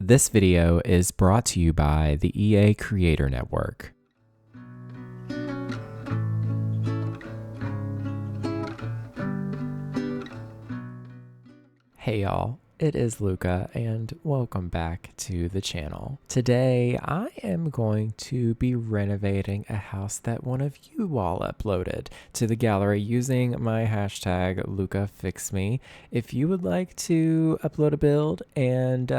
This video is brought to you by the EA Creator Network. Hey y'all, it is Luca and welcome back to the channel. Today I am going to be renovating a house that one of you all uploaded to the gallery using my hashtag LucaFixMe. If you would like to upload a build and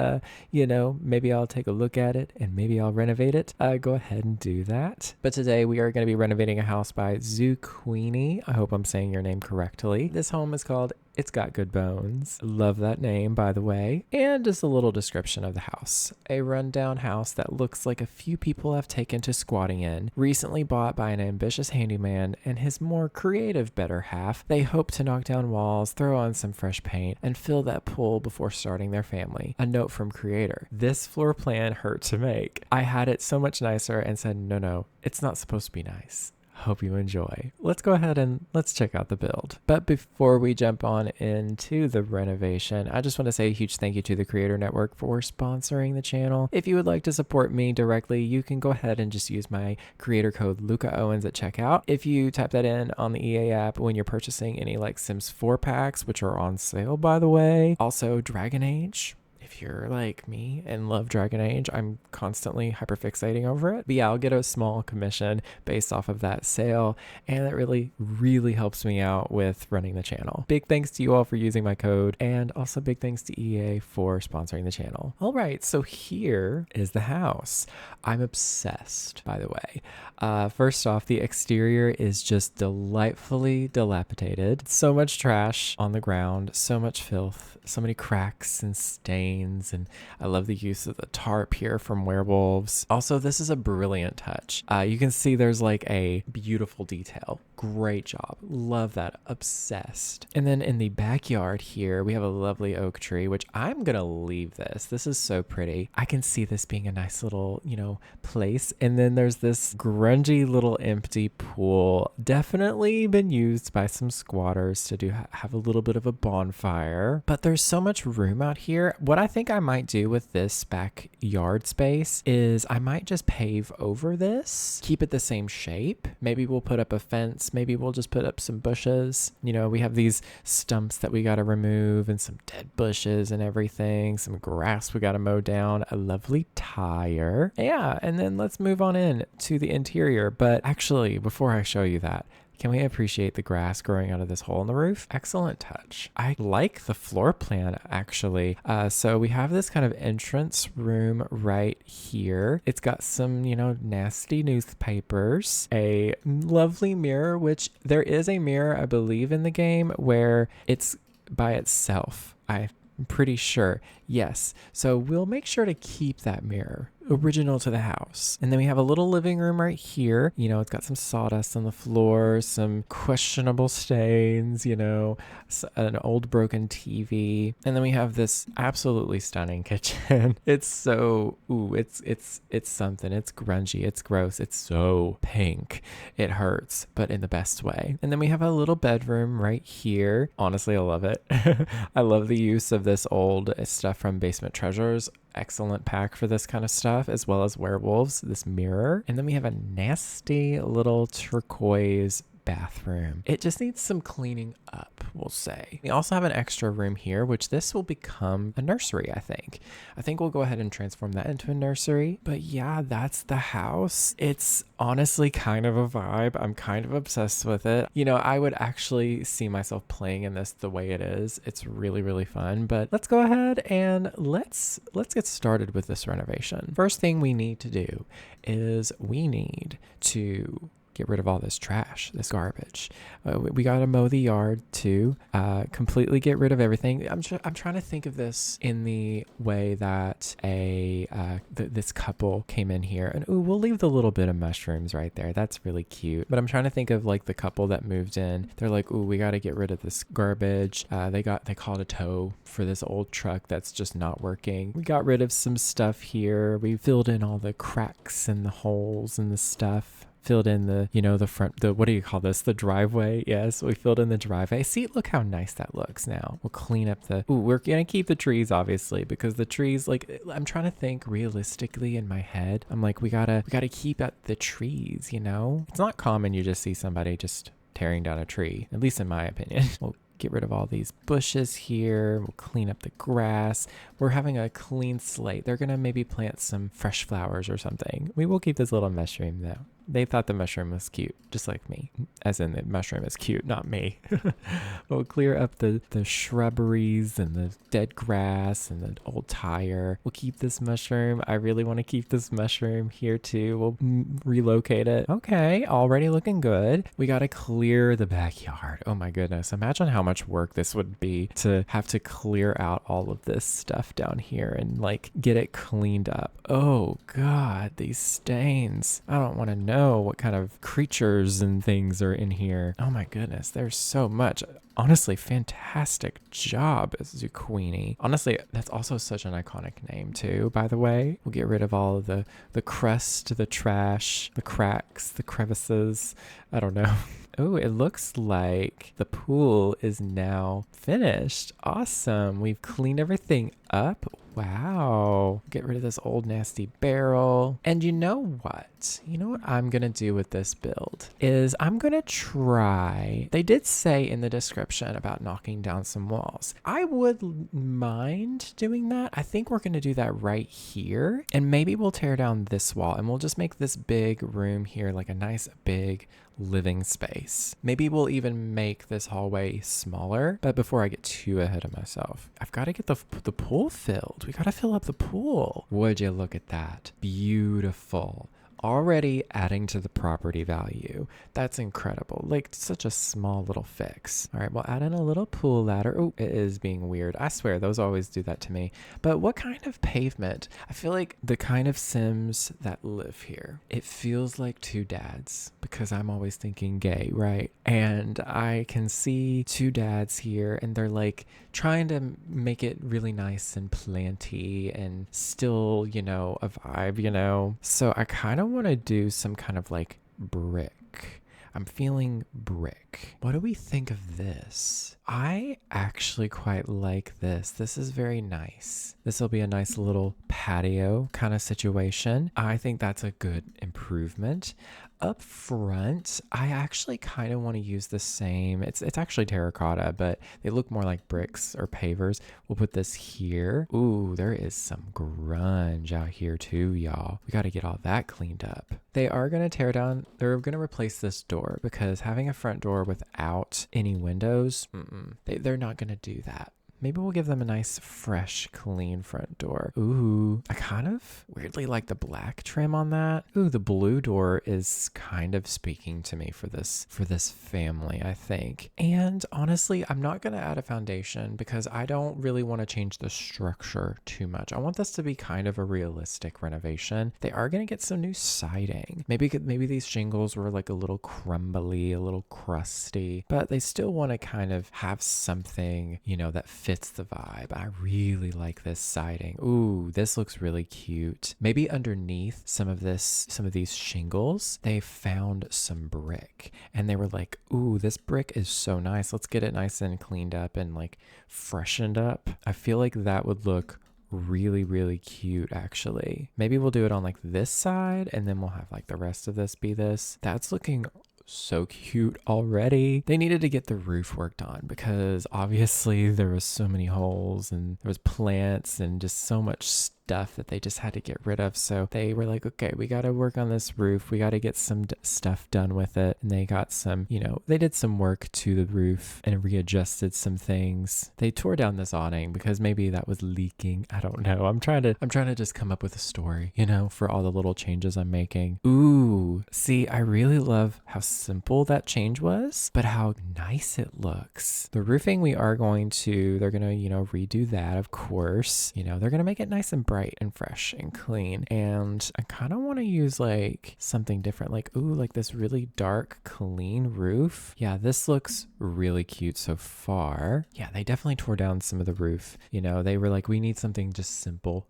maybe I'll take a look at it and maybe I'll renovate it, go ahead and do that. But today we are going to be renovating a house by Zuqueenie. I hope I'm saying your name correctly. This home is called It's Got Good Bones. Love that name, by the way. And just a little description of the house. A rundown house that looks like a few people have taken to squatting in. Recently bought by an ambitious handyman and his more creative better half. They hope to knock down walls, throw on some fresh paint, and fill that pool before starting their family. A note from creator. This floor plan hurt to make. I had it so much nicer and said, no, it's not supposed to be nice. Hope you enjoy. Let's go ahead and let's check out the build. But before we jump on into the renovation, I just want to say a huge thank you to the Creator Network for sponsoring the channel. If you would like to support me directly, you can go ahead and just use my creator code luccaowens at checkout. If you type that in on the EA app when you're purchasing any like Sims 4 packs, which are on sale by the way. Also Dragon Age. If you're like me and love Dragon Age, I'm constantly hyperfixating over it. But yeah, I'll get a small commission based off of that sale. And it really helps me out with running the channel. Big thanks to you all for using my code. And also big thanks to EA for sponsoring the channel. All right, so here is the house. I'm obsessed, by the way. First off, the exterior is just delightfully dilapidated. So much trash on the ground, so much filth, so many cracks and stains. And I love the use of the tarp here from Werewolves. Also, this is a brilliant touch. You can see there's like a beautiful detail. Great job. Love that. Obsessed. And then in the backyard here, we have a lovely oak tree, which I'm going to leave this. This is so pretty. I can see this being a nice little, place. And then there's this grungy little empty pool. Definitely been used by some squatters to have a little bit of a bonfire. But there's so much room out here. What I think I might do with this backyard space is I might just pave over this, keep it the same shape. Maybe we'll put up a fence. Maybe we'll just put up some bushes. We have these stumps that we got to remove and some dead bushes and everything. Some grass we got to mow down. A lovely tire. Yeah, and then let's move on in to the interior. But actually, before I show you that, can we appreciate the grass growing out of this hole in the roof? Excellent touch. I like the floor plan, actually. So we have this kind of entrance room right here. It's got some, nasty newspapers, a lovely mirror, which there is a mirror, I believe, in the game where it's by itself. I'm pretty sure. Yes. So we'll make sure to keep that mirror original to the house. And then we have a little living room right here. It's got some sawdust on the floor, some questionable stains, an old broken TV. And then we have this absolutely stunning kitchen. It's so, it's something. It's grungy. It's gross. It's so pink. It hurts, but in the best way. And then we have a little bedroom right here. Honestly, I love it. I love the use of this old stuff from Basement Treasures. Excellent pack for this kind of stuff, as well as Werewolves, this mirror. And then we have a nasty little turquoise bathroom. It just needs some cleaning up, we'll say. We also have an extra room here, which this will become a nursery, I think. I think we'll go ahead and transform that into a nursery. But yeah, that's the house. It's honestly kind of a vibe. I'm kind of obsessed with it. I would actually see myself playing in this the way it is. It's really fun. But let's go ahead and let's get started with this renovation. First thing we need to do is we need to get rid of all this trash, this garbage. We got to mow the yard too, completely get rid of everything. I'm trying to think of this in the way that this couple came in here, and we'll leave the little bit of mushrooms right there. That's really cute. But I'm trying to think of like the couple that moved in. They're like, we got to get rid of this garbage. They called a tow for this old truck that's just not working. We got rid of some stuff here. We filled in all the cracks and the holes and the stuff. filled in the, the front, what do you call this? The driveway. Yes, we filled in the driveway. See, look how nice that looks now. We'll clean up we're going to keep the trees, obviously, because the trees, like, I'm trying to think realistically in my head. I'm like, we gotta keep out the trees, It's not common you just see somebody just tearing down a tree, at least in my opinion. We'll get rid of all these bushes here. We'll clean up the grass. We're having a clean slate. They're going to maybe plant some fresh flowers or something. We will keep this little mushroom though. They thought the mushroom was cute, just like me. As in the mushroom is cute, not me. We'll clear up the shrubberies and the dead grass and the old tire. We'll keep this mushroom. I really want to keep this mushroom here too. We'll relocate it. Okay, already looking good. We got to clear the backyard. Oh my goodness. Imagine how much work this would be to have to clear out all of this stuff down here and like get it cleaned up. Oh God, these stains. I don't want to know what kind of creatures and things are in here. Oh my goodness, there's so much. Honestly, fantastic job, Zuqueenie. Honestly, that's also such an iconic name too, by the way. We'll get rid of all of the crust, the trash, the cracks, the crevices. I don't know. Oh, it looks like the pool is now finished. Awesome. We've cleaned everything up. Wow. Get rid of this old nasty barrel. And you know what? You know what I'm going to do with this build is I'm going to try. They did say in the description about knocking down some walls. I would mind doing that. I think we're going to do that right here. And maybe we'll tear down this wall and we'll just make this big room here like a nice big living space. Maybe we'll even make this hallway smaller, but before I get too ahead of myself, I've got to get the pool filled. We got to fill up the pool. Would you look at that? Beautiful. Already adding to the property value. That's incredible. Like such a small little fix. All right, we'll add in a little pool ladder. Oh, it is being weird. I swear those always do that to me. But what kind of pavement? I feel like the kind of Sims that live here, it feels like two dads because I'm always thinking gay, right? And I can see two dads here and they're like trying to make it really nice and planty and still, a vibe, So I kind of want to do some kind of like brick. I'm feeling brick. What do we think of this? I actually quite like this. This is very nice. This will be a nice little patio kind of situation. I think that's a good improvement. Up front, I actually kind of want to use the same. It's actually terracotta, but they look more like bricks or pavers. We'll put this here. Ooh, there is some grunge out here too, y'all. We got to get all that cleaned up. They are going to tear down, they're going to replace this door because having a front door without any windows, they're not going to do that. Maybe we'll give them a nice, fresh, clean front door. Ooh, I kind of weirdly like the black trim on that. Ooh, the blue door is kind of speaking to me for this family, I think. And honestly, I'm not going to add a foundation because I don't really want to change the structure too much. I want this to be kind of a realistic renovation. They are going to get some new siding. Maybe these shingles were like a little crumbly, a little crusty, but they still want to kind of have something, that fits the vibe. I really like this siding. Ooh, this looks really cute. Maybe underneath some of these shingles, they found some brick and they were like, ooh, this brick is so nice. Let's get it nice and cleaned up and like freshened up. I feel like that would look really, really cute actually. Maybe we'll do it on like this side and then we'll have like the rest of this be this. That's looking so cute already. They needed to get the roof worked on because obviously there was so many holes and there was plants and just so much stuff that they just had to get rid of. So they were like, okay, we got to work on this roof. We got to get some stuff done with it. And they got some, they did some work to the roof and readjusted some things. They tore down this awning because maybe that was leaking. I don't know. I'm trying to just come up with a story, for all the little changes I'm making. Ooh, see, I really love how simple that change was, but how nice it looks. The roofing they're going to, redo that, of course. They're going to make it nice and bright and fresh and clean. And I kind of want to use like something different, like, ooh, like this really dark, clean roof. Yeah, this looks really cute so far. Yeah, they definitely tore down some of the roof. They were like, we need something just simple.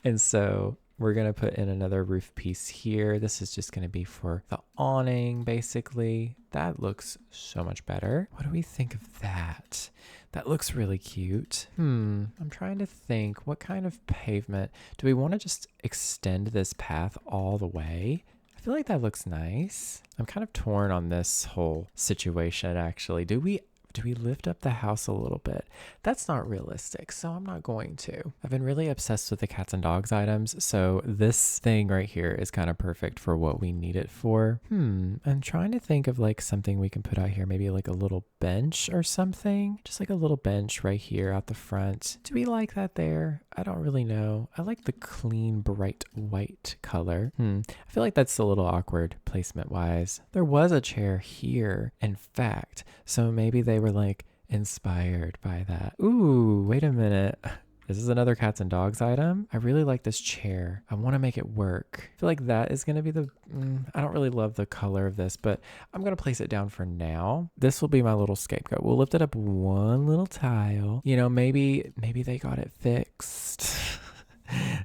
And so We're going to put in another roof piece here. This is just going to be for the awning, basically. That looks so much better. What do we think of that? That looks really cute. I'm trying to think, what kind of pavement? Do we want to just extend this path all the way? I feel like that looks nice. I'm kind of torn on this whole situation, actually. Do we lift up the house a little bit? That's not realistic, so I'm not going to. I've been really obsessed with the cats and dogs items, so this thing right here is kind of perfect for what we need it for. I'm trying to think of like something we can put out here, maybe like a little bench or something. Just like a little bench right here out the front. Do we like that there? I don't really know. I like the clean, bright white color. I feel like that's a little awkward placement-wise. There was a chair here, in fact, so maybe they were like inspired by that. Ooh, wait a minute. This is another cats and dogs item. I really like this chair. I want to make it work. I feel like that is going to be the, I don't really love the color of this, but I'm going to place it down for now. This will be my little scapegoat. We'll lift it up one little tile. You know, maybe they got it fixed.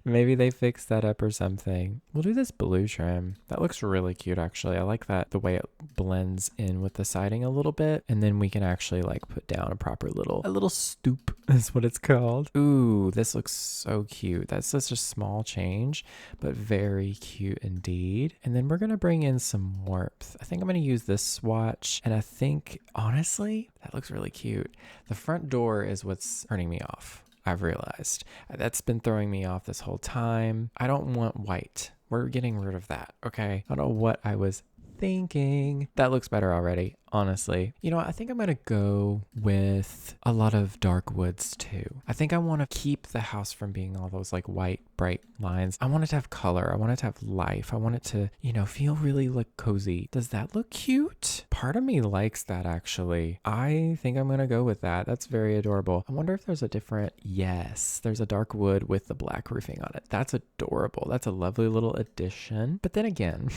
Maybe they fixed that up or something. We'll do this blue trim. That looks really cute, actually. I like that, the way it blends in with the siding a little bit. And then we can actually like put down a proper a little stoop is what it's called. Ooh, this looks so cute. That's such a small change, but very cute indeed. And then we're going to bring in some warmth. I think I'm going to use this swatch. And I think, honestly, that looks really cute. The front door is what's turning me off. I've realized that's been throwing me off this whole time. I don't want white. We're getting rid of that. Okay. I don't know what I was thinking. That looks better already, honestly. You know what? I think I'm going to go with a lot of dark woods too. I think I want to keep the house from being all those like white, bright lines. I want it to have color. I want it to have life. I want it to, you know, feel really like cozy. Does that look cute? Part of me likes that, actually. I think I'm going to go with that. That's very adorable. I wonder if there's a different, yes, there's a dark wood with the black roofing on it. That's adorable. That's a lovely little addition. But then again,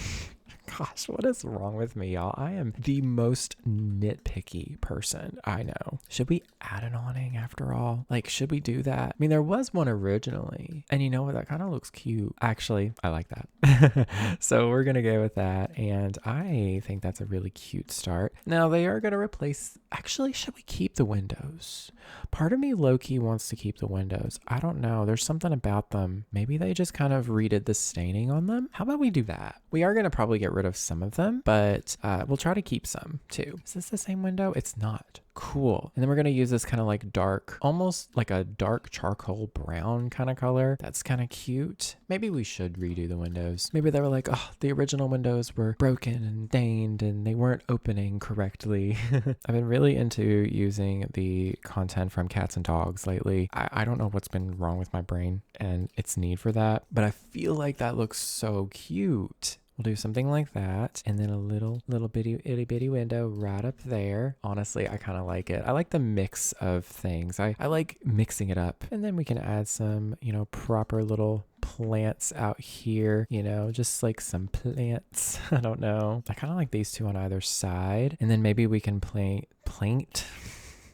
gosh, what is wrong with me, y'all? I am the most nitpicky person I know. Should we add an awning after all? Like, should we do that? I mean, there was one originally, and you know what? That kind of looks cute. Actually, I like that. So we're going to go with that, and I think that's a really cute start. Now, they are going to replace, actually, should we keep the windows? Part of me low-key wants to keep the windows. I don't know. There's something about them. Maybe they just kind of redid the staining on them. How about we do that? We are going to probably get rid of some of them, but we'll try to keep some too. Is this the same window? It's not. Cool. And then we're going to use this kind of like dark, almost like a dark charcoal brown kind of color. That's kind of cute. Maybe we should redo the windows. Maybe they were like, oh, the original windows were broken and stained and they weren't opening correctly. I've been really into using the content from cats and dogs lately. I don't know what's been wrong with my brain and its need for that, but I feel like that looks so cute. We'll do something like that. And then a little bitty itty bitty window right up there. Honestly, I kind of like it. I like the mix of things. I like mixing it up. And then we can add some, you know, proper little plants out here, you know, just like some plants. I don't know. I kind of like these two on either side. And then maybe we can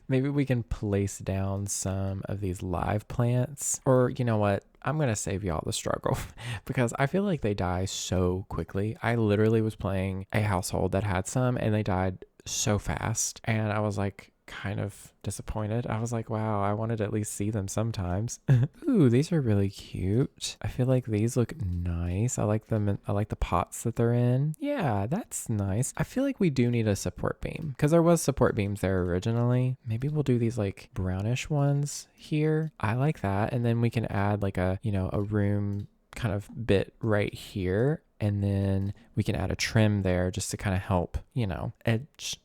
maybe we can place down some of these live plants. Or you know what? I'm going to save y'all the struggle because I feel like they die so quickly. I literally was playing a household that had some and they died so fast. And I was like kind of disappointed. I was like, wow, I wanted to at least see them sometimes. Ooh, these are really cute. I feel like these look nice. I like them. I like the pots that they're in. Yeah, that's nice. I feel like we do need a support beam because there was support beams there originally. Maybe we'll do these like brownish ones here. I like that. And then we can add like a, you know, a room kind of bit right here. And then we can add a trim there just to kind of help, you know, edge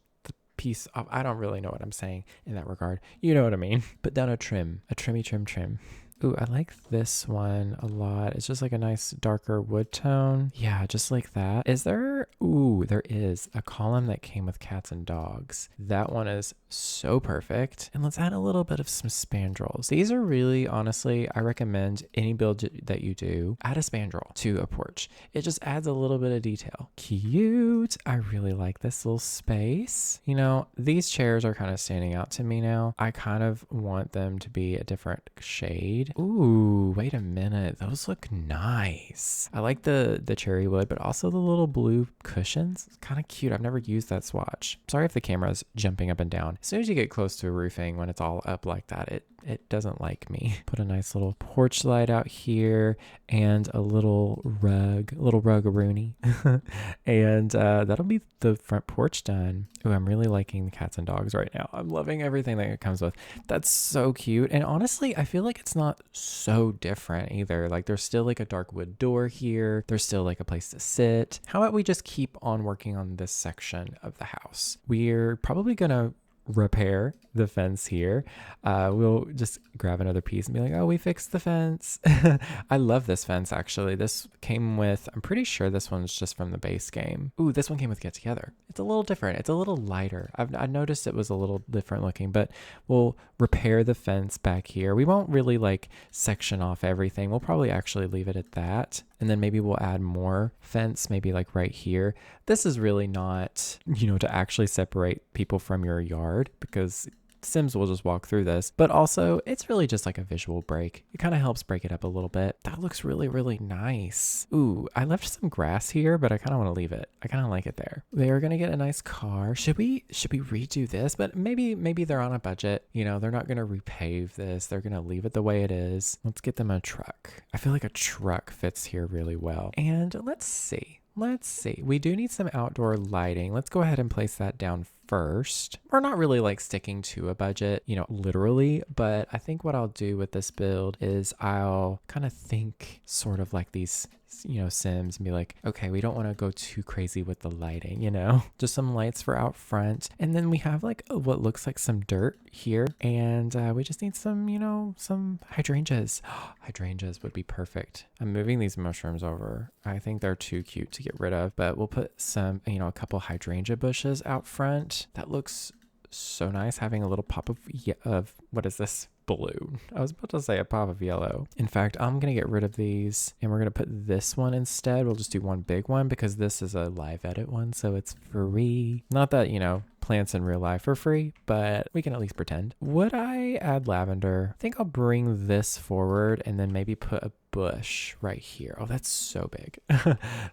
piece of, I don't really know what I'm saying in that regard. You know what I mean? Put down a trimmy trim. Ooh, I like this one a lot. It's just like a nice darker wood tone. Yeah, just like that. Is there? Ooh, there is a column that came with cats and dogs. That one is so perfect. And let's add a little bit of some spandrels. These are really, honestly, I recommend any build that you do, add a spandrel to a porch. It just adds a little bit of detail. Cute. I really like this little space. You know, these chairs are kind of standing out to me now. I kind of want them to be a different shade. shade. Ooh, wait a minute. Those look nice. I like the cherry wood, but also the little blue cushions. It's kind of cute. I've never used that swatch. Sorry if the camera's jumping up and down. As soon as you get close to a roofing, when it's all up like that, it doesn't like me. Put a nice little porch light out here and a little rug-a-rooney. And that'll be the front porch done. Ooh, I'm really liking the cats and dogs right now. I'm loving everything that it comes with. That's so cute. And honestly, I feel like it's not so different either. Like there's still like a dark wood door here. There's still like a place to sit. How about we just keep on working on this section of the house? We're probably gonna repair the fence here. We'll just grab another piece and be like, oh, we fixed the fence. I love this fence actually. This came with, I'm pretty sure this one's just from the base game. Ooh, this one came with Get Together. It's a little different. It's a little lighter. I noticed it was a little different looking, but we'll repair the fence back here. We won't really like section off everything. We'll probably actually leave it at that. And then maybe we'll add more fence, maybe like right here. This is really not, to actually separate people from your yard because Sims will just walk through this, but also it's really just like a visual break. It kind of helps break it up a little bit. That looks really, really nice. Ooh, I left some grass here, but I kind of want to leave it. I kind of like it there. They are going to get a nice car. Should we redo this? But maybe they're on a budget. They're not going to repave this. They're going to leave it the way it is. Let's get them a truck. I feel like a truck fits here really well. And let's see. We do need some outdoor lighting. Let's go ahead and place that down first. We're not really like sticking to a budget, literally, but I think what I'll do with this build is I'll kind of think sort of like these, Sims and be like, okay, we don't want to go too crazy with the lighting, just some lights for out front. And then we have like what looks like some dirt here. And we just need some hydrangeas. Hydrangeas would be perfect. I'm moving these mushrooms over. I think they're too cute to get rid of, but we'll put some, a couple hydrangea bushes out front. That looks so nice, having a little pop of what is this? Blue. I was about to say a pop of yellow. In fact, I'm going to get rid of these and we're going to put this one instead. We'll just do one big one because this is a live edit one, so it's free. Not that, plants in real life are free, but we can at least pretend. Would I add lavender? I think I'll bring this forward and then maybe put a bush right here. Oh, that's so big.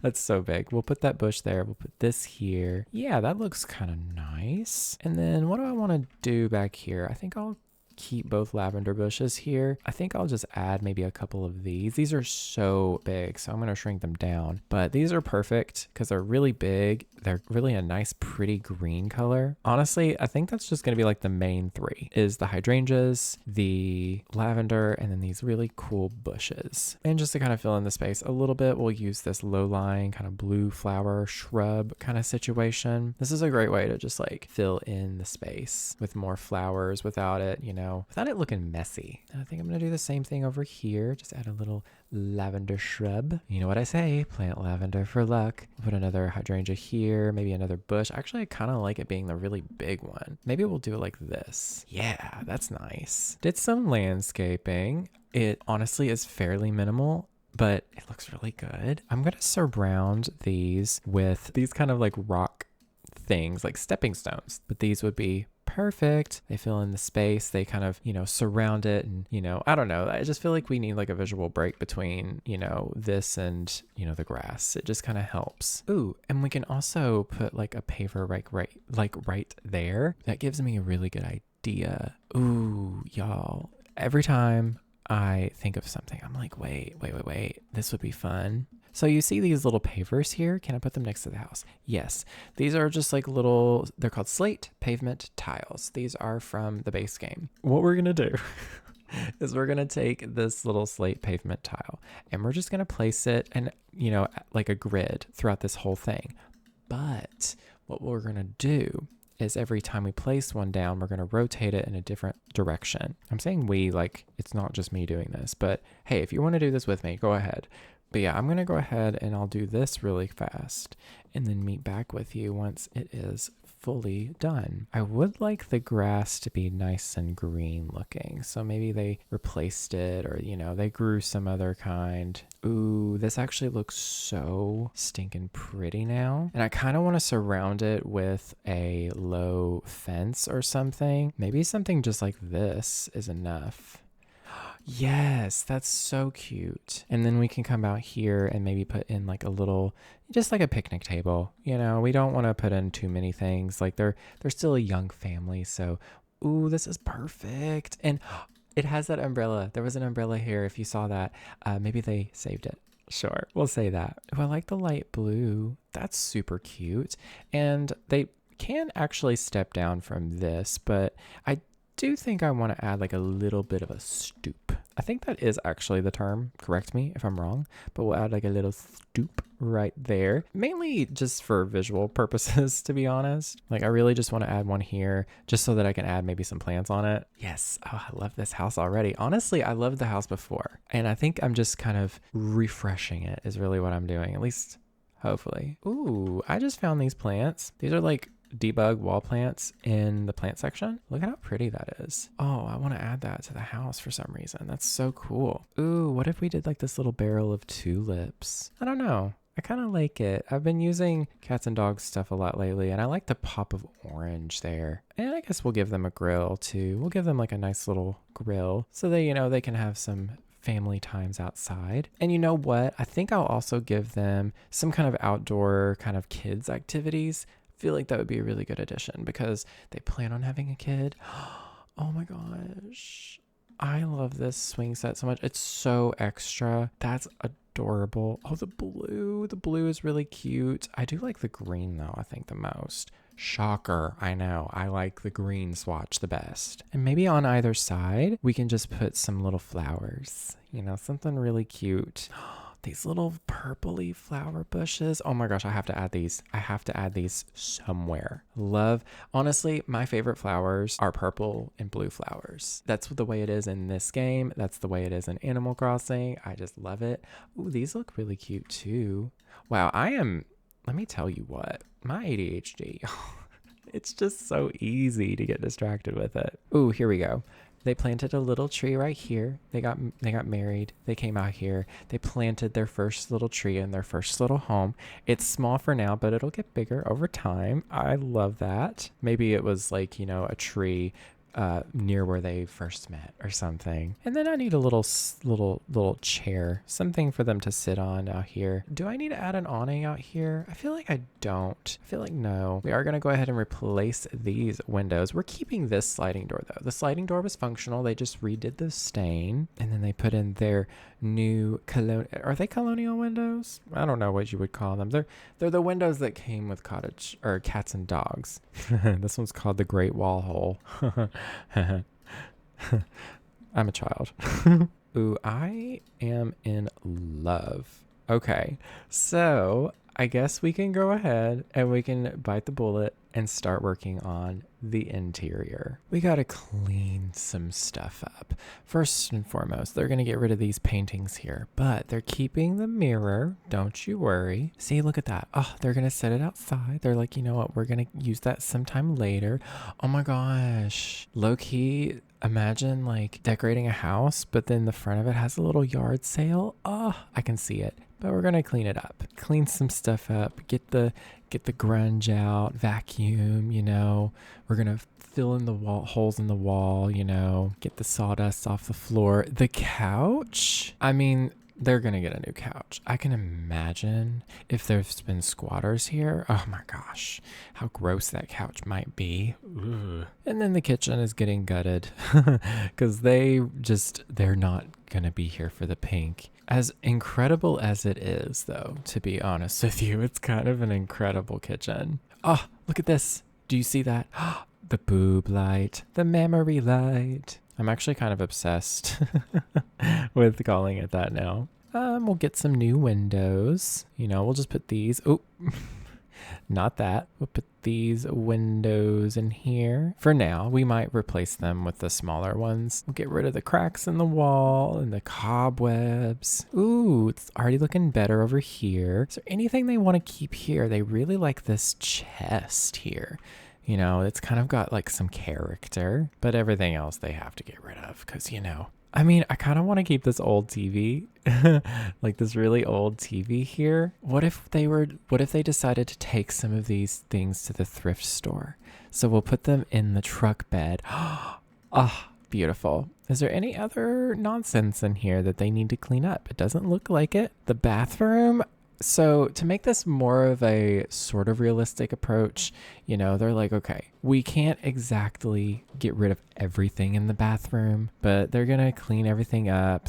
That's so big. We'll put that bush there. We'll put this here. Yeah, that looks kind of nice. And then what do I want to do back here? I think I'll keep both lavender bushes here. I think I'll just add maybe a couple of these. These are so big, so I'm going to shrink them down. But these are perfect because they're really big. They're really a nice, pretty green color. Honestly, I think that's just going to be like the main three is the hydrangeas, the lavender, and then these really cool bushes. And just to kind of fill in the space a little bit, we'll use this low-lying kind of blue flower shrub kind of situation. This is a great way to just like fill in the space with more flowers without it, without it looking messy. And I think I'm going to do the same thing over here. Just add a little lavender shrub. You know what I say, plant lavender for luck. Put another hydrangea here, maybe another bush. Actually, I kind of like it being the really big one. Maybe we'll do it like this. Yeah, that's nice. Did some landscaping. It honestly is fairly minimal, but it looks really good. I'm going to surround these with these kind of like rock things, like stepping stones, but these would be perfect. They fill in the space. They kind of, surround it and, I don't know. I just feel like we need like a visual break between, this and, the grass. It just kind of helps. Ooh, and we can also put like a paver right there. That gives me a really good idea. Ooh, y'all. Every time I think of something, I'm like, wait. This would be fun. So you see these little pavers here? Can I put them next to the house? Yes. These are just like they're called slate pavement tiles. These are from the base game. What we're going to do is we're going to take this little slate pavement tile and we're just going to place it and, like a grid throughout this whole thing. But what we're going to do is every time we place one down, we're going to rotate it in a different direction. I'm saying we, like, it's not just me doing this, but hey, if you want to do this with me, go ahead. But yeah, I'm going to go ahead and I'll do this really fast and then meet back with you once it is fully done. I would like the grass to be nice and green looking. So maybe they replaced it or, they grew some other kind. Ooh, this actually looks so stinking pretty now. And I kind of want to surround it with a low fence or something. Maybe something just like this is enough. Yes, that's so cute. And then we can come out here and maybe put in like a little, just like a picnic table. You know, we don't want to put in too many things. Like they're still a young family, so ooh, this is perfect. And it has that umbrella. There was an umbrella here. If you saw that, maybe they saved it. Sure, we'll say that. Oh, I like the light blue. That's super cute. And they can actually step down from this, but I do think I want to add like a little bit of a stoop. I think that is actually the term. Correct me if I'm wrong, but we'll add like a little stoop right there. Mainly just for visual purposes, to be honest. Like I really just want to add one here just so that I can add maybe some plants on it. Yes. Oh, I love this house already. Honestly, I loved the house before. And I think I'm just kind of refreshing it is really what I'm doing. At least hopefully. Ooh, I just found these plants. These are like debug wall plants in the plant section. Look at how pretty that is. Oh, I want to add that to the house for some reason. That's so cool. Ooh, what if we did like this little barrel of tulips? I don't know. I kind of like it. I've been using cats and dogs stuff a lot lately, and I like the pop of orange there. And I guess we'll give them a grill too. We'll give them like a nice little grill so they, you know, they can have some family times outside. And you know what? I think I'll also give them some kind of outdoor kind of kids activities. Feel like that would be a really good addition because they plan on having a kid. Oh my gosh. I love this swing set so much. It's so extra. That's adorable. Oh, the blue. The blue is really cute. I do like the green though, I think the most. Shocker. I know. I like the green swatch the best. And maybe on either side, we can just put some little flowers. You know, something really cute. These little purpley flower bushes. Oh my gosh, I have to add these. I have to add these somewhere. Love. Honestly, my favorite flowers are purple and blue flowers. That's the way it is in this game. That's the way it is in Animal Crossing. I just love it. Ooh, these look really cute too. Wow, let me tell you what, my ADHD, it's just so easy to get distracted with it. Ooh, here we go. They planted a little tree right here. They got married. They came out here. They planted their first little tree in their first little home. It's small for now, but it'll get bigger over time. I love that. Maybe it was like, you know, a tree near where they first met or something. And then I need a little chair, something for them to sit on out here. Do I need to add an awning out here? I feel like I don't. I feel like no. We are going to go ahead and replace these windows. We're keeping this sliding door though. The sliding door was functional. They just redid the stain and then they put in their new are they colonial windows? I don't know what you would call them. They're the windows that came with cottage or cats and dogs. This one's called the Great Wall Hole. I'm a child. Ooh, I am in love. Okay, so I guess we can go ahead and we can bite the bullet and start working on the interior. We gotta clean some stuff up. First and foremost, they're gonna get rid of these paintings here, but they're keeping the mirror. Don't you worry. See, look at that. Oh, they're gonna set it outside. They're like, you know what? We're gonna use that sometime later. Oh my gosh. Low key, imagine like decorating a house, but then the front of it has a little yard sale. Oh, I can see it. But we're gonna clean it up, clean some stuff up, get the grunge out, vacuum, you know. We're gonna fill in the holes in the wall, you know, get the sawdust off the floor. The couch, I mean, they're gonna get a new couch. I can imagine if there's been squatters here. Oh my gosh, how gross that couch might be. Ugh. And then the kitchen is getting gutted because they're not gonna be here for the pink. As incredible as it is, though, to be honest with you, it's kind of an incredible kitchen. Oh, look at this. Do you see that? The boob light, the memory light. I'm actually kind of obsessed with calling it that now. We'll get some new windows. You know, we'll just put these. Oh, not that. We'll put these windows in here. For now, we might replace them with the smaller ones. We'll get rid of the cracks in the wall and the cobwebs. Ooh, it's already looking better over here. Is there anything they want to keep here? They really like this chest here. You know, it's kind of got like some character, but everything else they have to get rid of because, you know, I mean, I kind of want to keep this old TV, like this really old TV here. What if they decided to take some of these things to the thrift store? So we'll put them in the truck bed. Ah, Beautiful. Is there any other nonsense in here that they need to clean up? It doesn't look like it. The bathroom. So to make this more of a sort of realistic approach, they're like, okay, we can't exactly get rid of everything in the bathroom, but they're going to clean everything up.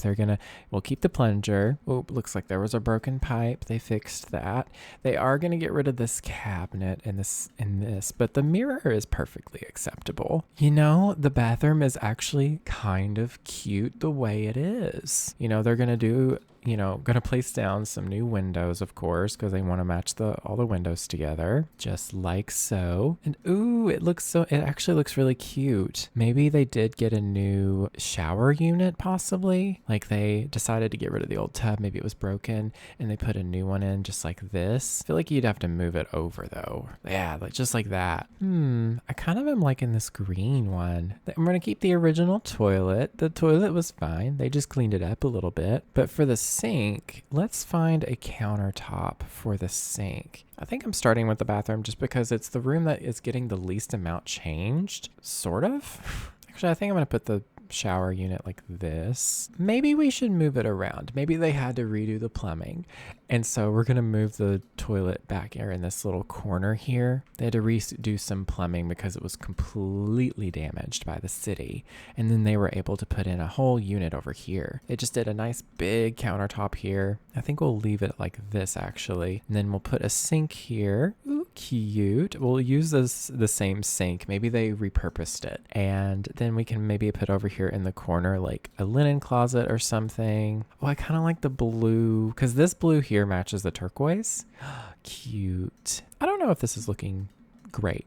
We'll keep the plunger. Oh, looks like there was a broken pipe. They fixed that. They are going to get rid of this cabinet and this, but the mirror is perfectly acceptable. The bathroom is actually kind of cute the way it is. They're going to do going to place down some new windows, of course, because they want to match all the windows together, just like so. And ooh, it actually looks really cute. Maybe they did get a new shower unit, possibly. Like they decided to get rid of the old tub. Maybe it was broken and they put a new one in just like this. I feel like you'd have to move it over though. Yeah, just like that. I kind of am liking this green one. I'm going to keep the original toilet. The toilet was fine. They just cleaned it up a little bit. But for the sink, let's find a countertop for the sink. I think I'm starting with the bathroom just because it's the room that is getting the least amount changed, sort of. Actually, I think I'm going to put the shower unit like this. Maybe we should move it around. Maybe they had to redo the plumbing. And so we're going to move the toilet back here in this little corner here. They had to redo some plumbing because it was completely damaged by the city. And then they were able to put in a whole unit over here. They just did a nice big countertop here. I think we'll leave it like this actually. And then we'll put a sink here. Ooh, cute. We'll use the same sink. Maybe they repurposed it. And then we can maybe put over here in the corner like a linen closet or something. Oh, I kind of like the blue because this blue here matches the turquoise. Cute. I don't know if this is looking great,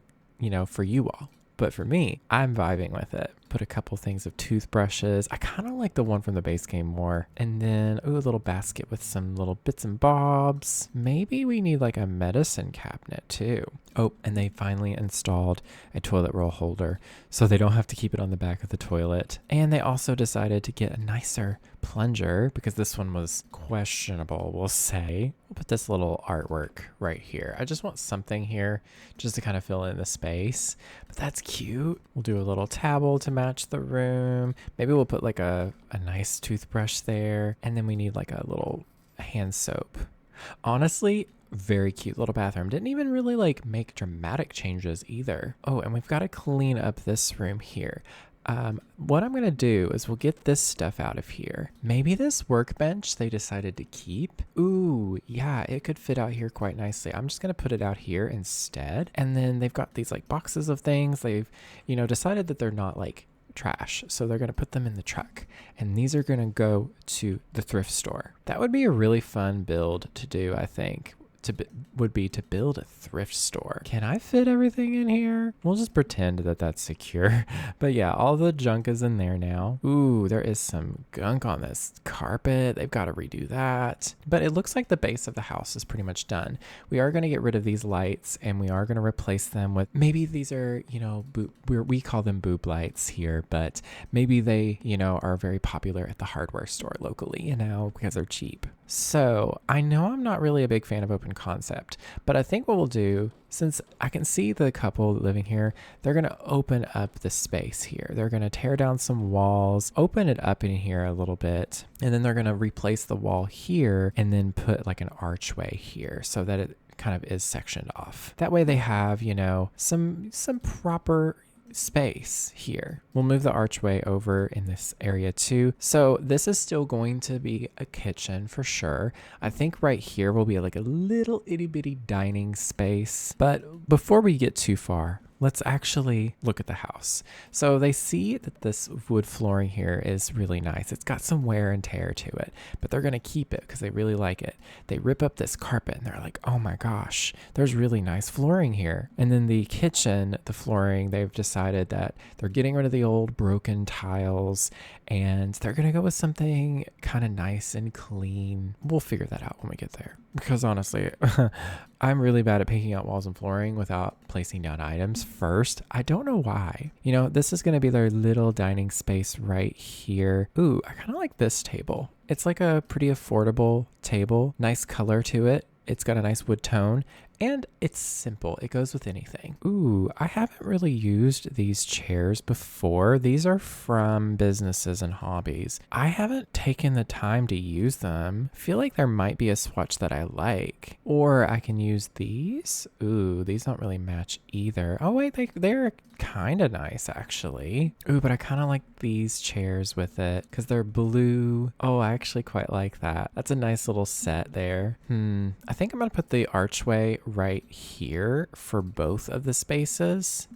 for you all, but for me, I'm vibing with it. Put a couple things of toothbrushes. I kind of like the one from the base game more. And then, a little basket with some little bits and bobs. Maybe we need like a medicine cabinet too. Oh, and they finally installed a toilet roll holder so they don't have to keep it on the back of the toilet. And they also decided to get a nicer plunger because this one was questionable, we'll say. We'll put this little artwork right here. I just want something here just to kind of fill in the space. But that's cute. We'll do a little towel to match the room. Maybe we'll put like a nice toothbrush there. And then we need like a little hand soap. Honestly, very cute little bathroom. Didn't even really like make dramatic changes either. Oh, and we've got to clean up this room here. What I'm going to do is we'll get this stuff out of here. Maybe this workbench they decided to keep. Ooh, yeah, it could fit out here quite nicely. I'm just going to put it out here instead. And then they've got these like boxes of things. They've, decided that they're not like trash. So they're going to put them in the truck. And these are going to go to the thrift store. That would be a really fun build to do, I think. Would be to build a thrift store. Can I fit everything in here? We'll just pretend that that's secure. But yeah, all the junk is in there now. Ooh, there is some gunk on this carpet. They've got to redo that. But it looks like the base of the house is pretty much done. We are going to get rid of these lights and we are going to replace them with, maybe these are, we call them boob lights here, but maybe they, are very popular at the hardware store locally, because they're cheap. So I know I'm not really a big fan of open concept, but I think what we'll do, since I can see the couple living here, they're going to open up the space here. They're going to tear down some walls, open it up in here a little bit, and then they're going to replace the wall here and then put like an archway here so that it kind of is sectioned off. That way they have, some proper space here. We'll move the archway over in this area too. So this is still going to be a kitchen for sure. I think right here will be like a little itty bitty dining space. But before we get too far, let's actually look at the house. So they see that this wood flooring here is really nice. It's got some wear and tear to it, but they're going to keep it because they really like it. They rip up this carpet and they're like, oh my gosh, there's really nice flooring here. And then the kitchen, the flooring, they've decided that they're getting rid of the old broken tiles and they're going to go with something kind of nice and clean. We'll figure that out when we get there. Because honestly, I'm really bad at picking out walls and flooring without placing down items first. I don't know why. This is going to be their little dining space right here. Ooh, I kind of like this table. It's like a pretty affordable table. Nice color to it. It's got a nice wood tone And it's simple. It goes with anything. Ooh, I haven't really used these chairs before. These are from businesses and hobbies. I haven't taken the time to use them. I feel like there might be a swatch that I like. Or I can use these. Ooh, these don't really match either. Oh wait, they're kind of nice actually. Ooh, but I kind of like these chairs with it because they're blue. Oh, I actually quite like that. That's a nice little set there. I think I'm gonna put the archway right here for both of the spaces.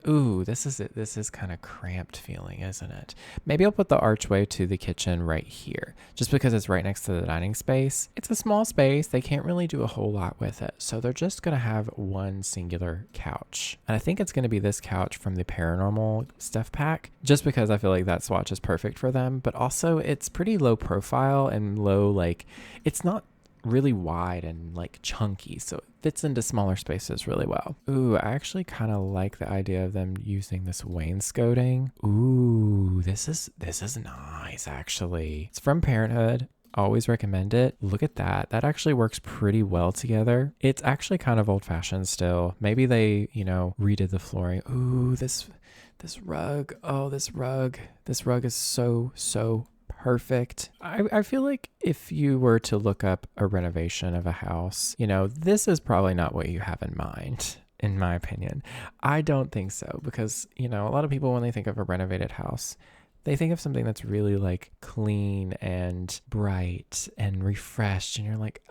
Ooh, this is it. This is kind of cramped feeling, isn't it? Maybe I'll put the archway to the kitchen right here, just because it's right next to the dining space. It's a small space. They can't really do a whole lot with it. So they're just gonna have one singular couch. And I think it's gonna be this couch from the paranormal stuff pack, just because I feel like that swatch is perfect for them. But also it's pretty low profile and low, like it's not really wide and like chunky, so it fits into smaller spaces really well. Ooh, I actually kind of like the idea of them using this wainscoting. Ooh, this is nice actually. It's from Parenthood. Always recommend it. Look at that. That actually works pretty well together. It's actually kind of old fashioned still. Maybe they, redid the flooring. Ooh, this rug. Oh, this rug is so perfect. I feel like if you were to look up a renovation of a house, this is probably not what you have in mind, in my opinion. I don't think so because, a lot of people, when they think of a renovated house, they think of something that's really like clean and bright and refreshed. And you're like,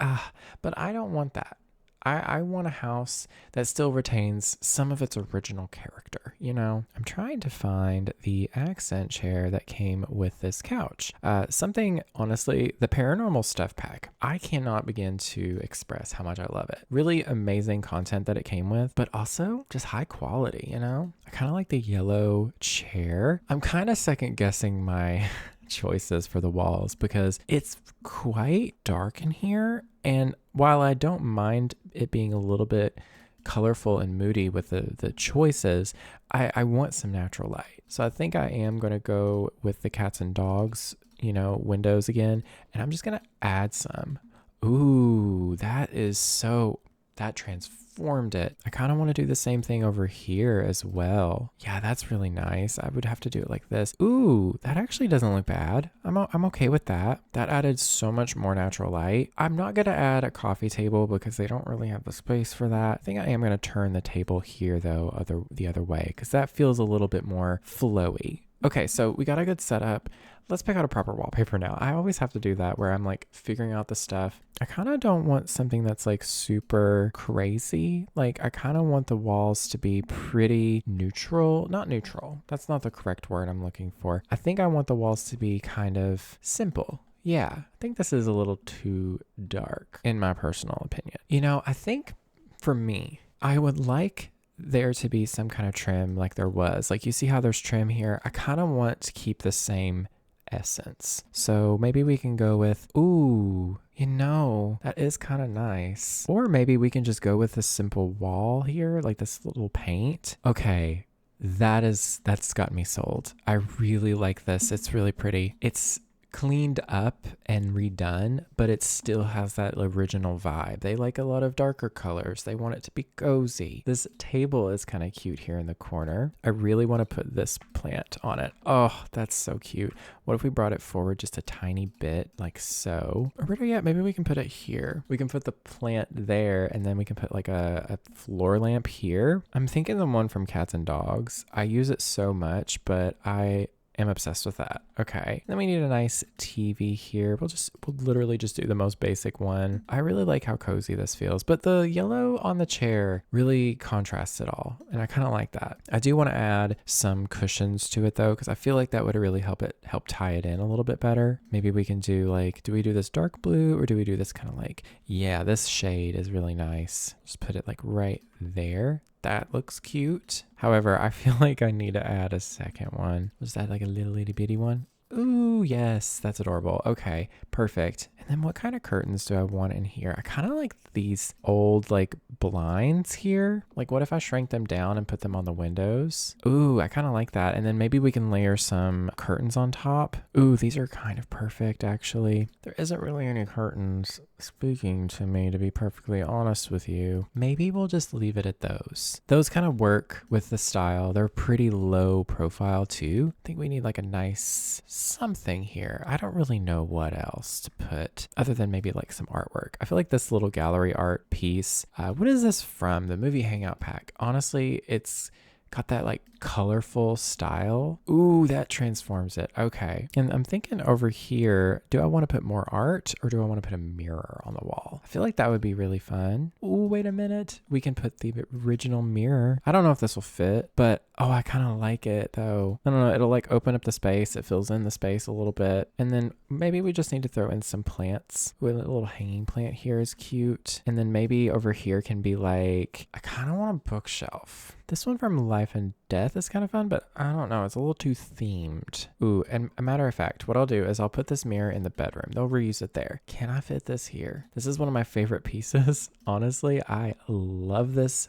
but I don't want that. I want a house that still retains some of its original character, I'm trying to find the accent chair that came with this couch. Honestly, the paranormal stuff pack, I cannot begin to express how much I love it. Really amazing content that it came with, but also just high quality, I kind of like the yellow chair. I'm kind of second guessing my choices for the walls because it's quite dark in here. And while I don't mind it being a little bit colorful and moody with the choices, I want some natural light. So I think I am going to go with the cats and dogs, windows again. And I'm just going to add some. Ooh, that transformed it. I kind of want to do the same thing over here as well. Yeah, that's really nice. I would have to do it like this. Ooh, that actually doesn't look bad. I'm okay with that. That added so much more natural light. I'm not going to add a coffee table because they don't really have the space for that. I think I am going to turn the table here though, the other way, because that feels a little bit more flowy. Okay, so we got a good setup. Let's pick out a proper wallpaper now. I always have to do that where I'm like figuring out the stuff. I kind of don't want something that's like super crazy. Like I kind of want the walls to be pretty neutral. Not neutral. That's not the correct word I'm looking for. I think I want the walls to be kind of simple. Yeah, I think this is a little too dark in my personal opinion. I think for me, I would like there to be some kind of trim like there was. Like you see how there's trim here? I kind of want to keep the same essence. So maybe we can go with, ooh, that is kind of nice. Or maybe we can just go with a simple wall here, like this little paint. Okay, that's got me sold. I really like this. It's really pretty. It's cleaned up and redone, but it still has that original vibe. They like a lot of darker colors. They want it to be cozy. This table is kind of cute here in the corner. I really want to put this plant on it. Oh, that's so cute. What if we brought it forward just a tiny bit, like so? Or better yet, maybe we can put it here. We can put the plant there, and then we can put like a floor lamp here. I'm thinking the one from Cats and Dogs. I use it so much, but I am obsessed with that. Okay. Then we need a nice TV here. We'll literally just do the most basic one. I really like how cozy this feels, but the yellow on the chair really contrasts it all. And I kind of like that. I do want to add some cushions to it though, because I feel like that would really help tie it in a little bit better. Maybe we can do do we do this dark blue or do we do this kind of yeah, this shade is really nice. Just put it right there. That looks cute. However, I feel like I need to add a second one. Just add a little itty bitty one. Ooh, yes, that's adorable. Okay, perfect. And then what kind of curtains do I want in here? I kind of like these old like blinds here. Like what if I shrank them down and put them on the windows? Ooh, I kind of like that. And then maybe we can layer some curtains on top. Ooh, these are kind of perfect actually. There isn't really any curtains speaking to me, to be perfectly honest with you. Maybe we'll just leave it at those. Those kind of work with the style. They're pretty low profile too. I think we need like a nice something here. I don't really know what else to put other than maybe like some artwork. I feel like this little gallery art piece, what is this from? The movie Hangout Pack. Honestly, it's got that like colorful style. Ooh, that transforms it. Okay. And I'm thinking over here, do I want to put more art or do I want to put a mirror on the wall? I feel like that would be really fun. Ooh, wait a minute. We can put the original mirror. I don't know if this will fit, but oh, I kind of like it though. I don't know. It'll like open up the space. It fills in the space a little bit. And then maybe we just need to throw in some plants. Ooh, a little hanging plant here is cute. And then maybe over here can be like, I kind of want a bookshelf. This one from Life and Death is kind of fun, but I don't know. It's a little too themed. Ooh, and a matter of fact, what I'll do is I'll put this mirror in the bedroom. They'll reuse it there. Can I fit this here? This is one of my favorite pieces. Honestly, I love this.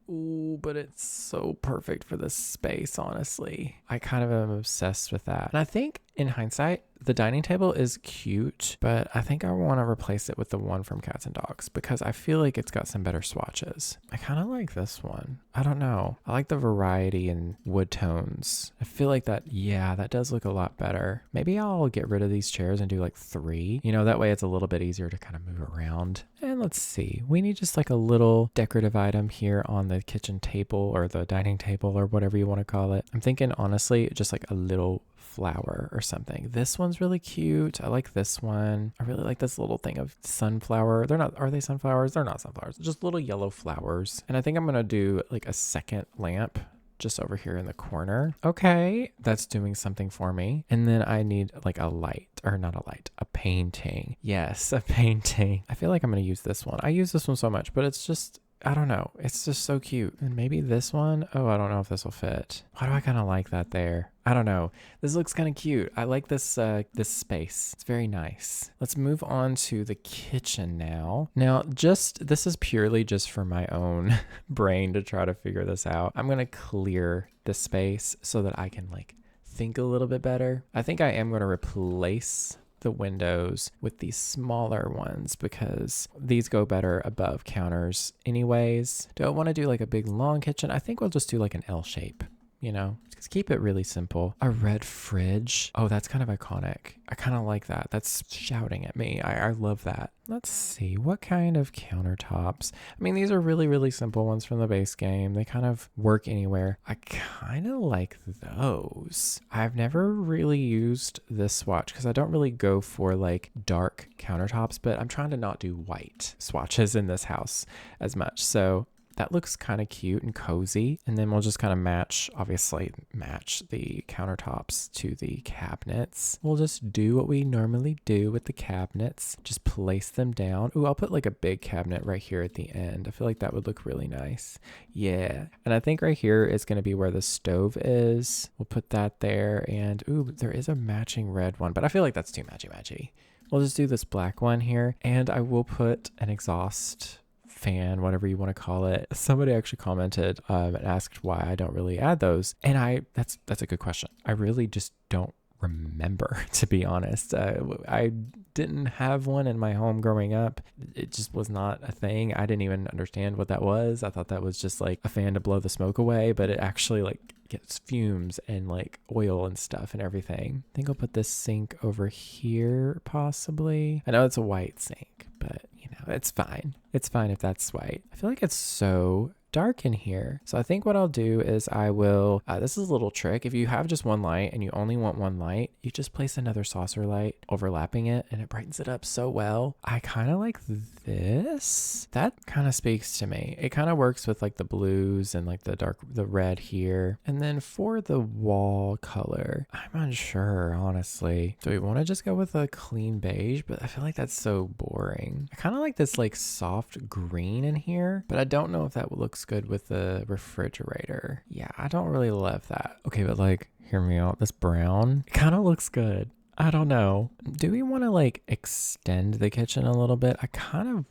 Ooh, but it's so perfect for this space, honestly. I kind of am obsessed with that. And I think in hindsight, the dining table is cute, but I think I want to replace it with the one from Cats and Dogs because I feel like it's got some better swatches. I kind of like this one. I don't know. I like the variety in wood tones. I feel like that, yeah, that does look a lot better. Maybe I'll get rid of these chairs and do like 3. You know, that way it's a little bit easier to kind of move around. And let's see. We need just like a little decorative item here on the kitchen table or the dining table or whatever you want to call it. I'm thinking, honestly, just like a little flower or something. This one's really cute. I like this one. I really like this little thing of sunflower. Are they sunflowers? They're not sunflowers. Just little yellow flowers. And I think I'm going to do like a second lamp just over here in the corner. Okay, that's doing something for me. And then I need like a light, or not a light, a painting. Yes, a painting. I feel like I'm going to use this one. I use this one so much, but it's just, I don't know. It's just so cute. And maybe this one. Oh, I don't know if this will fit. Why do I kind of like that there? I don't know. This looks kind of cute. I like this this space. It's very nice. Let's move on to the kitchen now. Now, this is purely just for my own brain to try to figure this out. I'm going to clear the space so that I can like think a little bit better. I think I am going to replace the windows with these smaller ones because these go better above counters anyways. Do I want to do like a big long kitchen? I think we'll just do like an L shape, you know, just keep it really simple. A red fridge. Oh, that's kind of iconic. I kind of like that. That's shouting at me. I love that. Let's see, what kind of countertops? I mean, these are really, really simple ones from the base game. They kind of work anywhere. I kind of like those. I've never really used this swatch because I don't really go for like dark countertops, but I'm trying to not do white swatches in this house as much. So that looks kind of cute and cozy. And then we'll just kind of obviously match the countertops to the cabinets. We'll just do what we normally do with the cabinets. Just place them down. Ooh, I'll put like a big cabinet right here at the end. I feel like that would look really nice. Yeah. And I think right here is going to be where the stove is. We'll put that there. And ooh, there is a matching red one, but I feel like that's too matchy-matchy. We'll just do this black one here. And I will put an exhaust fan, whatever you want to call it. Somebody actually commented and asked why I don't really add those. And that's a good question. I really just don't remember, to be honest. I didn't have one in my home growing up. It just was not a thing. I didn't even understand what that was. I thought that was just like a fan to blow the smoke away, but it actually like gets fumes and like oil and stuff and everything. I think I'll put this sink over here possibly. I know it's a white sink, but you know, it's fine. It's fine if that's white. I feel like it's so dark in here. So I think what I'll do is I will, this is a little trick. If you have just one light and you only want one light, you just place another saucer light overlapping it and it brightens it up so well. I kind of like this. That kind of speaks to me. It kind of works with like the blues and like the red here. And then for the wall color, I'm unsure, honestly. Do we want to just go with a clean beige? But I feel like that's so boring. I kind of like this like soft green in here, but I don't know if that looks good with the refrigerator. Yeah, I don't really love that. Okay, but like, hear me out. This brown, it kind of looks good. I don't know. Do we want to like extend the kitchen a little bit? I kind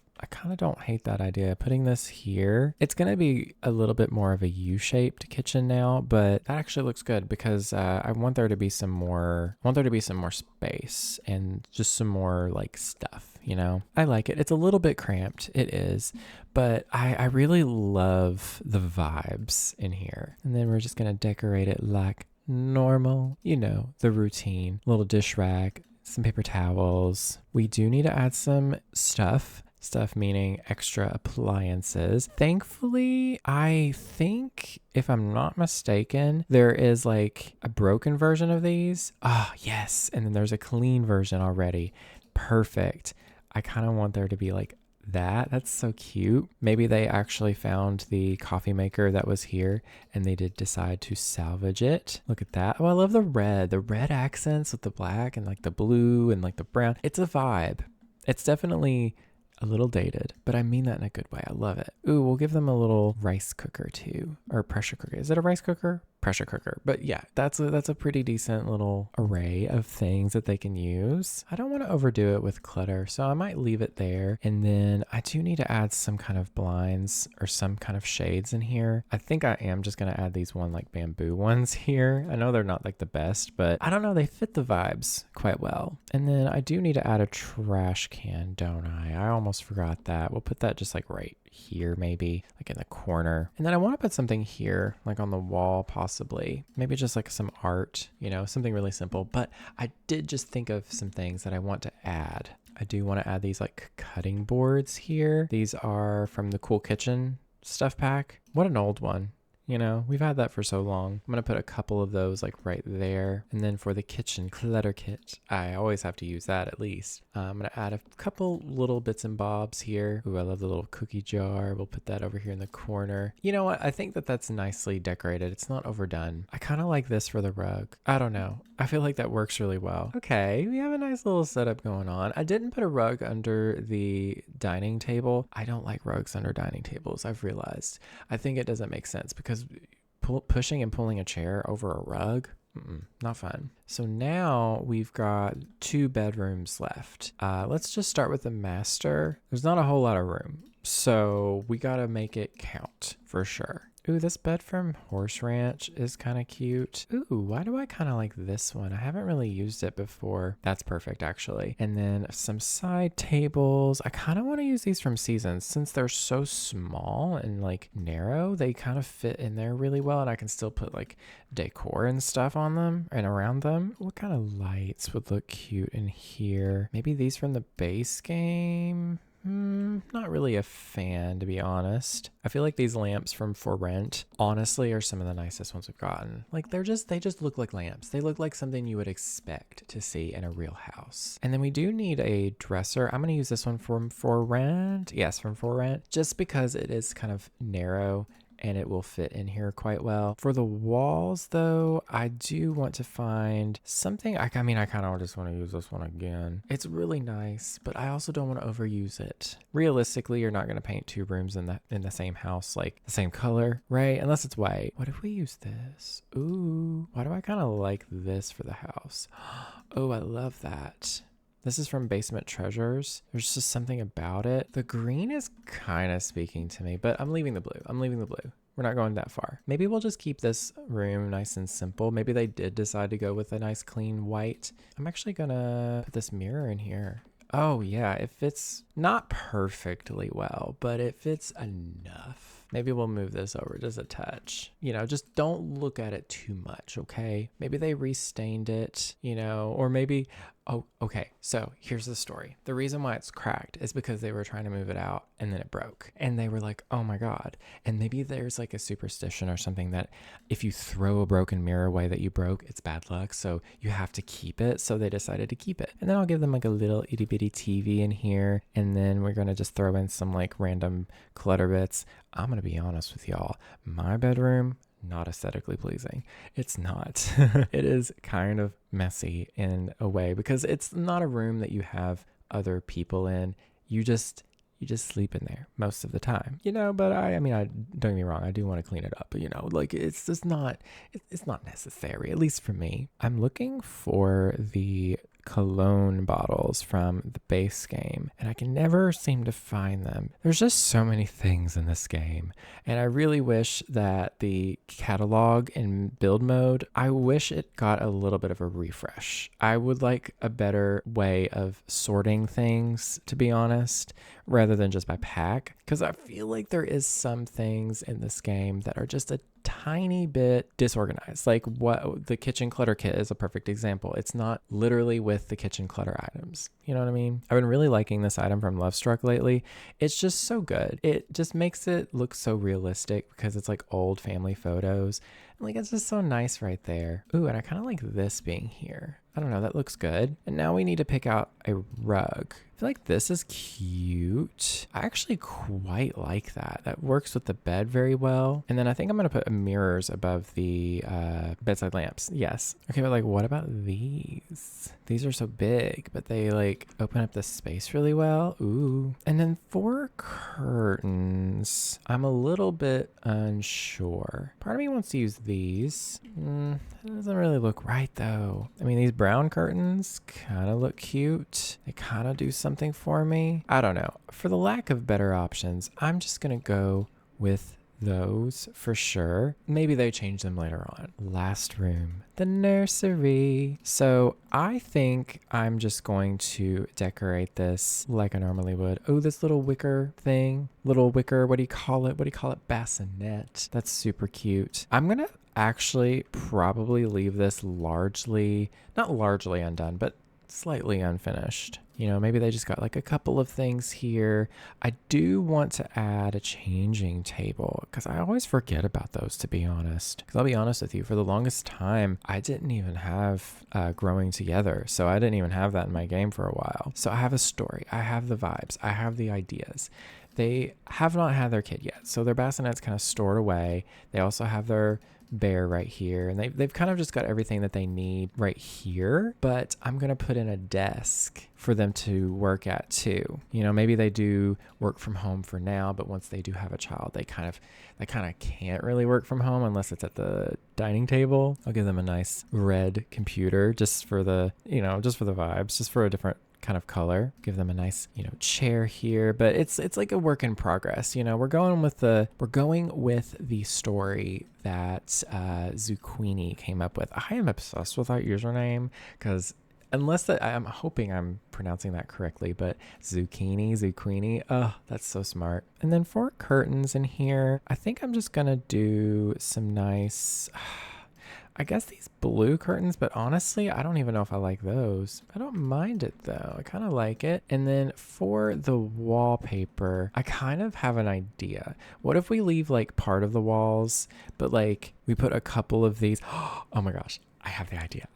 of don't hate that idea. Putting this here, it's going to be a little bit more of a U-shaped kitchen now, but that actually looks good because I want there to be some more, space and just some more like stuff, you know? I like it. It's a little bit cramped. It is, but I really love the vibes in here. And then we're just going to decorate it like normal, you know, the routine, little dish rack, some paper towels. We do need to add some stuff meaning extra appliances. Thankfully, I think, if I'm not mistaken, there is like a broken version of these. Ah, yes. And then there's a clean version already. Perfect. I kind of want there to be like that. That's so cute. Maybe they actually found the coffee maker that was here and they did decide to salvage it. Look at that. Oh, I love the red accents with the black and like the blue and like the brown. It's a vibe. It's definitely a little dated, but I mean that in a good way. I love it. Ooh, we'll give them a little rice cooker too, or pressure cooker. Is it a rice cooker? Pressure cooker. But yeah, that's a pretty decent little array of things that they can use. I don't want to overdo it with clutter, so I might leave it there. And then I do need to add some kind of blinds or some kind of shades in here. I think I am just going to add these one like bamboo ones here. I know they're not like the best, but I don't know. They fit the vibes quite well. And then I do need to add a trash can, don't I? I almost forgot that. We'll put that just like right here, maybe like in the corner. And then I want to put something here, like on the wall, possibly. Maybe just like some art, you know, something really simple. But I did just think of some things that I want to add. I do want to add these like cutting boards here. These are from the Cool Kitchen stuff pack. What an old one. You know, we've had that for so long. I'm going to put a couple of those like right there. And then for the kitchen clutter kit, I always have to use that at least. I'm going to add a couple little bits and bobs here. Ooh, I love the little cookie jar. We'll put that over here in the corner. You know what? I think that that's nicely decorated. It's not overdone. I kind of like this for the rug. I don't know. I feel like that works really well. Okay, we have a nice little setup going on. I didn't put a rug under the dining table. I don't like rugs under dining tables, I've realized. I think it doesn't make sense because pushing and pulling a chair over a rug, not fun. So now we've got 2 bedrooms left. Let's just start with the master. There's not a whole lot of room, so we got to make it count for sure. Ooh, this bed from Horse Ranch is kind of cute. Ooh, why do I kind of like this one? I haven't really used it before. That's perfect, actually. And then some side tables. I kind of want to use these from Seasons. Since they're so small and like narrow, they kind of fit in there really well. And I can still put like decor and stuff on them and around them. What kind of lights would look cute in here? Maybe these from the base game? Not really a fan, to be honest. I feel like these lamps from For Rent, honestly, are some of the nicest ones we've gotten. Like they just look like lamps. They look like something you would expect to see in a real house. And then we do need a dresser. I'm going to use this one from For Rent. Yes, from For Rent, just because it is kind of narrow and it will fit in here quite well. For the walls though, I do want to find something. I kind of just want to use this one again. It's really nice, but I also don't want to overuse it. Realistically, you're not going to paint 2 rooms in the same house, like the same color, right? Unless it's white. What if we use this? Ooh, why do I kind of like this for the house? Oh, I love that. This is from Basement Treasures. There's just something about it. The green is kind of speaking to me, but I'm leaving the blue. We're not going that far. Maybe we'll just keep this room nice and simple. Maybe they did decide to go with a nice clean white. I'm actually gonna put this mirror in here. Oh yeah, it fits not perfectly well, but it fits enough. Maybe we'll move this over just a touch. You know, just don't look at it too much, okay? Maybe they restained it, you know, or maybe, oh, okay. So here's the story. The reason why it's cracked is because they were trying to move it out and then it broke. And they were like, oh my God. And maybe there's like a superstition or something that if you throw a broken mirror away that you broke, it's bad luck. So you have to keep it. So they decided to keep it. And then I'll give them like a little itty bitty TV in here. And then we're going to just throw in some like random clutter bits. I'm going to be honest with y'all. My bedroom, not aesthetically pleasing. It's not. It is kind of messy in a way because it's not a room that you have other people in. You just sleep in there most of the time, you know, but I don't get me wrong. I do want to clean it up, but you know, like it's just not, it's not necessary, at least for me. I'm looking for the cologne bottles from the base game, and I can never seem to find them. There's just so many things in this game, and I really wish that the catalog in build mode, I wish it got a little bit of a refresh. I would like a better way of sorting things, to be honest, rather than just by pack, because I feel like there is some things in this game that are just a tiny bit disorganized. Like what the kitchen clutter kit is a perfect example. It's not literally with the kitchen clutter items. You know what I mean? I've been really liking this item from Love Struck lately. It's just so good. It just makes it look so realistic because it's like old family photos. And like it's just so nice right there. Ooh, and I kind of like this being here. I don't know, that looks good. And now we need to pick out a rug. I feel like this is cute. I actually quite like that. That works with the bed very well. And then I think I'm gonna put mirrors above the bedside lamps. Yes. Okay, but like what about these? These are so big, but they like open up the space really well. Ooh. And then for curtains, I'm a little bit unsure. Part of me wants to use these. That doesn't really look right though. I mean, these brown curtains kind of look cute. They kind of do something for me. I don't know. For the lack of better options, I'm just gonna go with those for sure. Maybe they change them later on. Last room, the nursery. So I think I'm just going to decorate this like I normally would. Oh, this little wicker thing. Little wicker, what do you call it? What do you call it? Bassinet. That's super cute. I'm gonna actually probably leave this not largely undone, but slightly unfinished. You know, maybe they just got like a couple of things here. I do want to add a changing table because I always forget about those, to be honest. Because I'll be honest with you, for the longest time, I didn't even have growing together. So I didn't even have that in my game for a while. So I have a story. I have the vibes. I have the ideas. They have not had their kid yet. So their bassinet's kind of stored away. They also have their bear right here, and they've kind of just got everything that they need right here, but I'm gonna put in a desk for them to work at too. You know, maybe they do work from home for now, but once they do have a child, they kind of can't really work from home unless it's at the dining table. I'll give them a nice red computer just for the vibes, just for a different kind of color. Give them a nice, chair here, but it's like a work in progress. We're going with the story that Zuqueenie came up with. I am obsessed with that username because I'm hoping I'm pronouncing that correctly, but Zuqueenie, oh, that's so smart. And then for curtains in here, I think I'm just gonna do some nice, I guess these blue curtains, but honestly, I don't even know if I like those. I don't mind it though. I kind of like it. And then for the wallpaper, I kind of have an idea. What if we leave like part of the walls, but like we put a couple of these? Oh my gosh, I have the idea.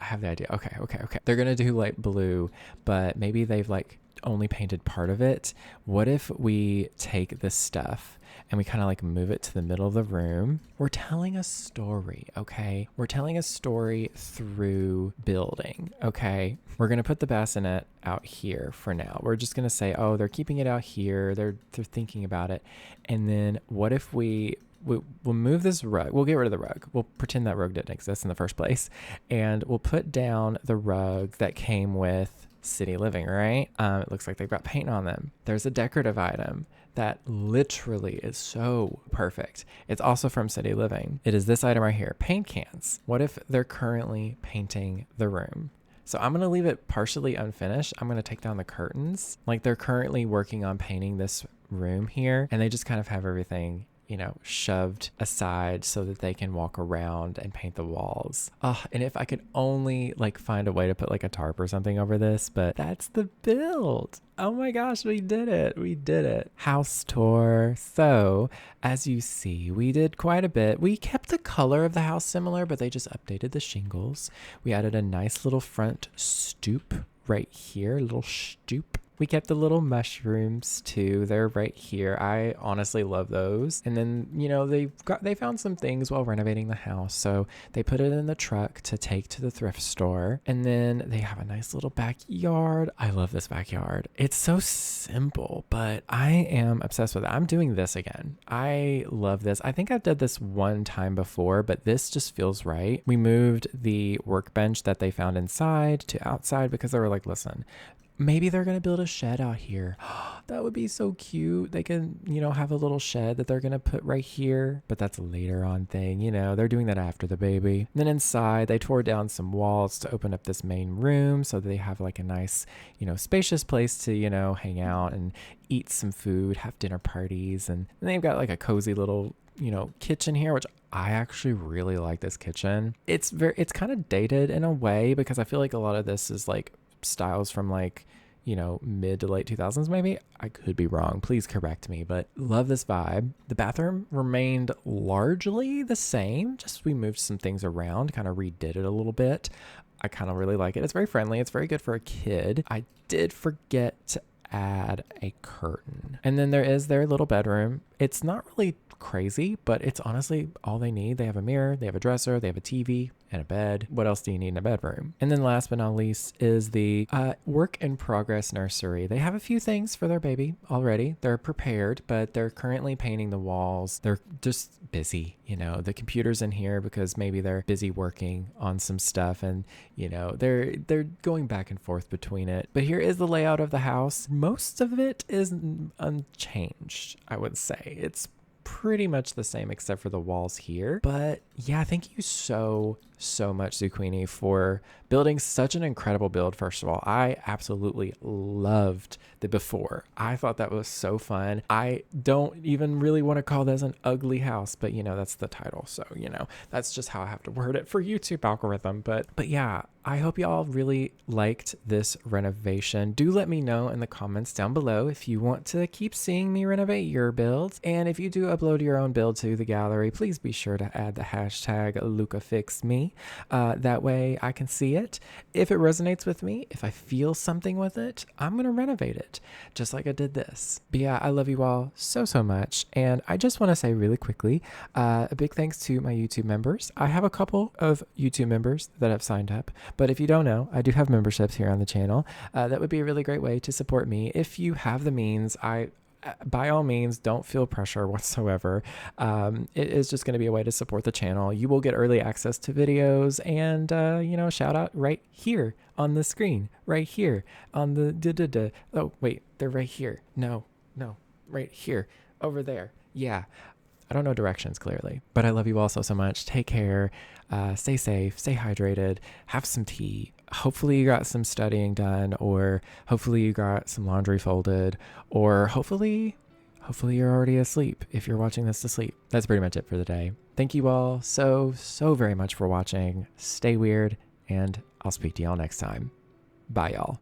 Okay. They're going to do like blue, but maybe they've like only painted part of it. What if we take this stuff and we kind of like move it to the middle of the room? We're telling a story, okay? We're telling a story through building, okay? We're going to put the bassinet out here for now. We're just going to say, oh, they're keeping it out here. They're thinking about it. And then what if we'll move this rug. We'll get rid of the rug. We'll pretend that rug didn't exist in the first place. And we'll put down the rug that came with City Living, right? It looks like they've got paint on them. There's a decorative item that literally is so perfect. It's also from City Living. It is this item right here, paint cans. What if they're currently painting the room? So I'm going to leave it partially unfinished. I'm going to take down the curtains. Like they're currently working on painting this room here, and they just kind of have everything shoved aside so that they can walk around and paint the walls. And if I could only like find a way to put like a tarp or something over this, but that's the build. Oh my gosh, we did it. House tour. So as you see, we did quite a bit. We kept the color of the house similar, but they just updated the shingles. We added a nice little front stoop right here, little stoop. We kept the little mushrooms too. They're right here. I honestly love those. And then, they found some things while renovating the house. So they put it in the truck to take to the thrift store. And then they have a nice little backyard. I love this backyard. It's so simple, but I am obsessed with it. I'm doing this again. I love this. I think I've done this one time before, but this just feels right. We moved the workbench that they found inside to outside because they were like, listen, maybe they're going to build a shed out here. That would be so cute. They can, have a little shed that they're going to put right here, but that's a later on thing. They're doing that after the baby. And then inside, they tore down some walls to open up this main room so they have like a nice, spacious place to, hang out and eat some food, have dinner parties. And they've got like a cozy little, kitchen here, which I actually really like this kitchen. It's kind of dated in a way because I feel like a lot of this is like styles from like, mid to late 2000s maybe. I could be wrong. Please correct me, but love this vibe. The bathroom remained largely the same. Just we moved some things around, kind of redid it a little bit. I kind of really like it. It's very friendly. It's very good for a kid. I did forget to add a curtain. And then there is their little bedroom. It's not really crazy, but it's honestly all they need. They have a mirror, they have a dresser, they have a TV and a bed. What else do you need in a bedroom? And then last but not least is the work in progress nursery. They have a few things for their baby already. They're prepared, but they're currently painting the walls. They're just busy. The computer's in here because maybe they're busy working on some stuff and, they're going back and forth between it. But here is the layout of the house. Most of it is unchanged, I would say. It's pretty much the same except for the walls here. But yeah, thank you so much, Zuqueenie, for building such an incredible build. First of all, I absolutely loved the before. I thought that was so fun. I don't even really want to call this an ugly house, but that's the title. So, that's just how I have to word it for YouTube algorithm. But yeah, I hope y'all really liked this renovation. Do let me know in the comments down below if you want to keep seeing me renovate your builds. And if you do upload your own build to the gallery, please be sure to add the hashtag LucaFixMe. That way I can see it. If it resonates with me, if I feel something with it, I'm going to renovate it just like I did this. But yeah, I love you all so much. And I just want to say really quickly, a big thanks to my YouTube members. I have a couple of YouTube members that have signed up, but if you don't know, I do have memberships here on the channel. That would be a really great way to support me. If you have the means, by all means, don't feel pressure whatsoever. It is just going to be a way to support the channel. You will get early access to videos and, shout out right here on the screen, right here on the, oh, wait, they're right here. No, right here, over there. Yeah. I don't know directions clearly, but I love you all so much. Take care. Stay safe, stay hydrated, have some tea. Hopefully you got some studying done, or hopefully you got some laundry folded, or hopefully you're already asleep if you're watching this to sleep. That's pretty much it for the day. Thank you all so very much for watching. Stay weird, and I'll speak to y'all next time. Bye, y'all.